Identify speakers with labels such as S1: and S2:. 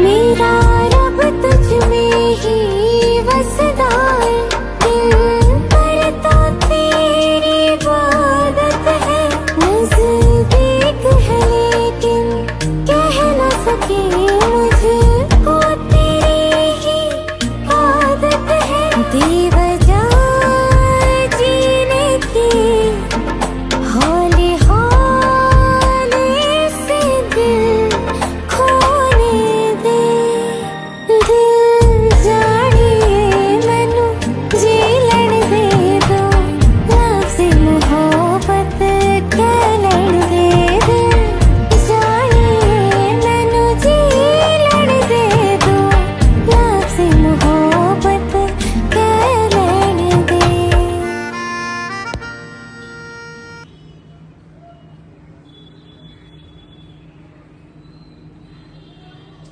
S1: मेरा रब तुझ में ही वसदा है, दिल पर तो तेरी इबादत है। नज़दीक है लेकिन कह न सके मुझको